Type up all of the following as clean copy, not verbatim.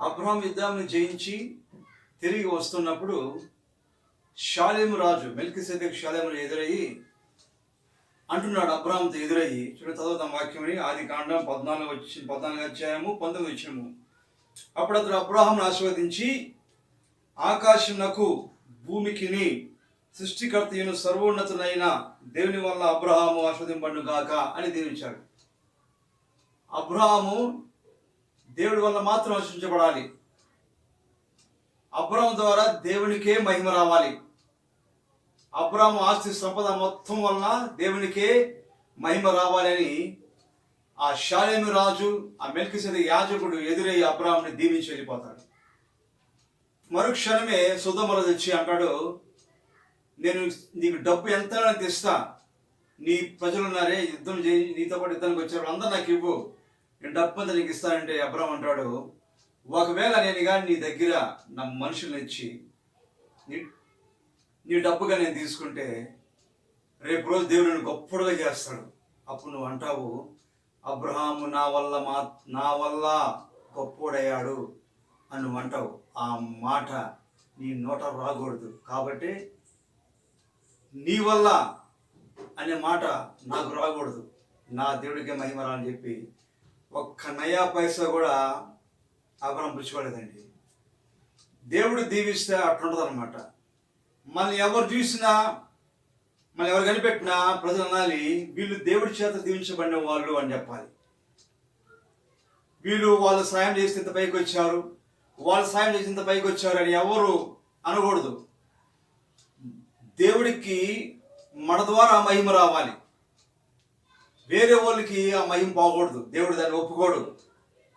Abraham యుద్ధాన్ని జయించి తిరిగి వస్తున్నప్పుడు షాలేము రాజు మెల్కీసెదెకు షాలేమును ఎదురయ్యి అంటున్నాడు. అబ్రహాంతో ఎదురయ్యి చదువుతాం వాక్యమని ఆదికాండం 14 అధ్యాయము 19 వచనము. అప్పుడు అతడు అబ్రహాంను ఆశీర్వదించి ఆకాశమునకు భూమికిని సృష్టికర్తయు సర్వోన్నతునైన దేవుని వల్ల అబ్రహాము ఆశీర్వదింపబడును గాక అని దీవించాడు. అబ్రహాము దేవుడి వల్ల మాత్రం ఆశీర్వదించబడాలి. అబ్రహాము ద్వారా దేవునికే మహిమ రావాలి. అబ్రహాము ఆస్తి సంపద మొత్తం వలన దేవునికే మహిమ రావాలని ఆ షాలేము రాజు, ఆ మెల్కీసెదెకు యాజకుడు ఎదురయ్యి అబ్రహాముని దీవించి వెళ్ళిపోతాడు. మరుక్షణమే సొదొమ వచ్చి అంటాడు, నేను నీకు డబ్బు ఎంత తెస్తా, నీ ప్రజలు ఉన్నారే యుద్ధం చేయి, నీతో పాటు యుద్ధానికి వచ్చారు అందరూ నాకు ఇవ్వు, నేను డబ్బు అంతా నీకు ఇస్తానంటే అబ్రహాం అంటాడు, ఒకవేళ నేను కానీ నీ దగ్గర నా మనుషుల్ని ఇచ్చి నీ డబ్బుగా నేను తీసుకుంటే రేపు రోజు దేవుడు నన్ను గొప్పగా చేస్తాడు. అప్పుడు నువ్వు అంటావు, అబ్రహాము నా వల్ల గొప్పోడయ్యాడు అని నువ్వు అంటావు. ఆ మాట నీ నోట రాకూడదు. కాబట్టి నీ వల్ల అనే మాట నాకు రాకూడదు, నా దేవుడికే మహిమ రా అని చెప్పి ఒక్క నయా పైసా కూడా అబ్రహాం పుచ్చుకోలేదండి. దేవుడు దీవిస్తే అట్లుంటుంది అనమాట. మనల్ని ఎవరు చూసినా, మనం ఎవరు కనిపెట్టినా ప్రజలు అనాలి, వీళ్ళు దేవుడి చేత దీవించబడిన వాళ్ళు అని చెప్పాలి. వీళ్ళు వాళ్ళు సాయం చేసి ఇంత పైకి వచ్చారు, వాళ్ళు సాయం చేసి ఇంత పైకి వచ్చారు అని ఎవరు అనకూడదు. దేవుడికి మన ద్వారా మహిమ రావాలి, వేరే వాళ్ళకి ఆ మహిమ పోకూడదు. దేవుడు దాన్ని ఒప్పుకోడు.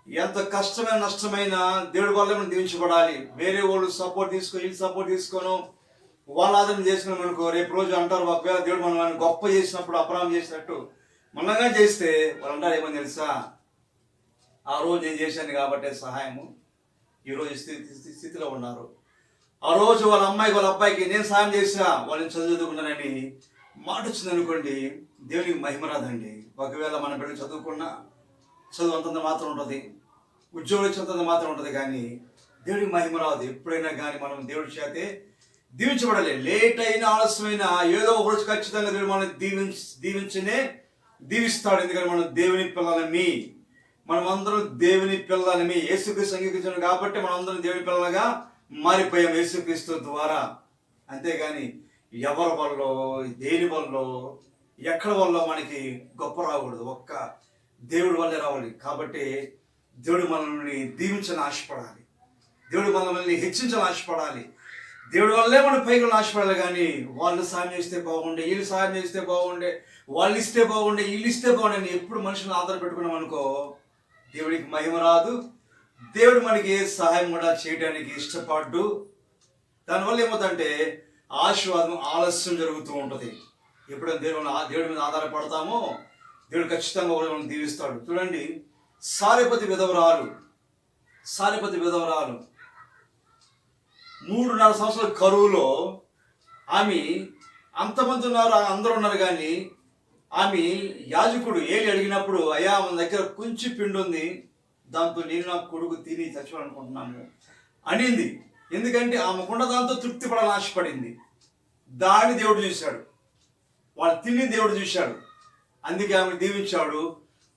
ఎంత కష్టమైన నష్టమైన దేవుడి వల్ల మనం దీవించబడాలి. వేరే వాళ్ళు సపోర్ట్ తీసుకొని వీళ్ళు సపోర్ట్ తీసుకోను వాళ్ళ ఆదరణ చేసుకున్నాం అనుకో, రేపు రోజు అంటారు ఒకవేళ దేవుడు మనం గొప్ప చేసినప్పుడు అబ్రహాం చేసినట్టు మనగా చేస్తే వాళ్ళు అంటారు ఏమని తెలుసా, ఆ రోజు నేను చేశాను కాబట్టి సహాయము ఈరోజు స్థితిలో ఉన్నారు. ఆ రోజు వాళ్ళ అమ్మాయికి వాళ్ళ అబ్బాయికి నేను సాయం చేసా, వాళ్ళని చదువుకున్నానని మాట వచ్చింది అనుకోండి, దేవునికి మహిమ రాదండి. ఒకవేళ మన బిడ్డ చదువుకున్నా చదువు అంతంత మాత్రం ఉంటుంది, ఉద్యోగం ఇచ్చినంత మాత్రం ఉంటుంది, కానీ దేవుడికి మహిమ రాదు. ఎప్పుడైనా కానీ మనం దేవుడి చేతే దీవించబడాలి. లేట్ అయినా ఆలస్యమైనా ఏదో ఒక రోజు ఖచ్చితంగా దేవుడు మనల్ని దీవిస్తాడు. ఎందుకంటే మనం దేవుని పిల్లలమి, మనమందరం దేవుని పిల్లలమి. యేసుక్రీస్తు అంగీకరించాం కాబట్టి మనం అందరం దేవుని పిల్లలుగా మారిపోయాం యేసుక్రీస్తు ద్వారా. అంతేగాని ఎవరి వల్ల దేని వల్ల ఎక్కడ వల్ల మనకి గొప్ప రాకూడదు, ఒక్క దేవుడి వల్లే రావాలి. కాబట్టి దేవుడు మనల్ని దీవించాలని ఆశపడాలి, దేవుడు మనల్ని హెచ్చించాలని ఆశపడాలి. దేవుడి వల్లే మనం పైకి ఆశపడాలి. కానీ వాళ్ళు సాయం చేస్తే బాగుండే, వీళ్ళు సాయం చేస్తే బాగుండే, వాళ్ళు ఇస్తే బాగుండే, వీళ్ళు ఇస్తే బాగుండే ఎప్పుడు మనుషులను ఆధార పెట్టుకున్నాం అనుకో, దేవుడికి మహిమ రాదు. దేవుడు మనకి ఏ సహాయం కూడా చేయడానికి ఇష్టపడ్డు. దానివల్ల ఏమవుతుందంటే ఆశీర్వాదం ఆలస్యం జరుగుతూ ఉంటుంది. ఎప్పుడైనా దేవుడి మీద ఆధారపడతామో దేవుడు ఖచ్చితంగా మనం దీవిస్తాడు. చూడండి, సారెపతి విధవరాలు 3.5 సంవత్సరాల కరువులో ఆమె అంతమంది ఉన్నారు, అందరూ ఉన్నారు, కానీ ఆమె యాజకుడు ఏలి అడిగినప్పుడు, అయ్యా మన దగ్గర కొంచెం పిండి ఉంది, దాంతో నేను నా కొడుకు తిని చచ్చిపోవాలనుకుంటున్నాను అనింది. ఎందుకంటే ఆమెకున్న దాంతో తృప్తి పడాలని ఆశపడింది. దాన్ని దేవుడు చూశాడు, వాళ్ళు తిని దేవుడు చూశాడు, అందుకే ఆమె దీవించాడు.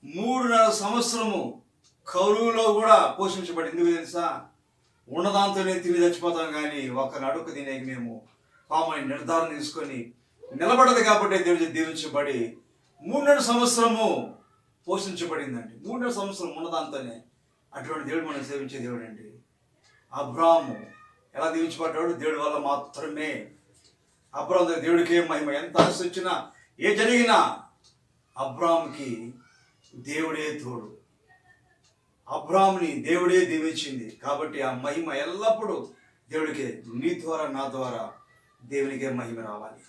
3.5 సంవత్సరము కరువులో కూడా పోషించబడి. ఎందుకు తెలుసా, ఉన్నదాంతోనే తిని చచ్చిపోతాం, కానీ ఒకరిని అడుగు తినేకి మేము పామని నిర్ధారణ తీసుకొని నిలబడదు. కాబట్టి దేవుడు దీవించబడి 3.5 సంవత్సరము పోషించబడిందండి. 3.5 సంవత్సరం ఉన్నదాంతోనే. అటువంటి దేవుడు మనం సేవించే దేవుడు అండి. అబ్రాహాము ఎలా దీవించబడ్డాడు? దేవుడి వల్ల మాత్రమే. అబ్రాహాము దేవుడికే మహిమ. ఎంత ఆశ వచ్చినా ఏ జరిగినా అబ్రాహాముకి దేవుడే తోడు, అబ్రాహాముని దేవుడే దీవించింది. కాబట్టి ఆ మహిమ ఎల్లప్పుడూ దేవుడికే, నీ ద్వారా నా ద్వారా దేవునికే మహిమ రావాలి.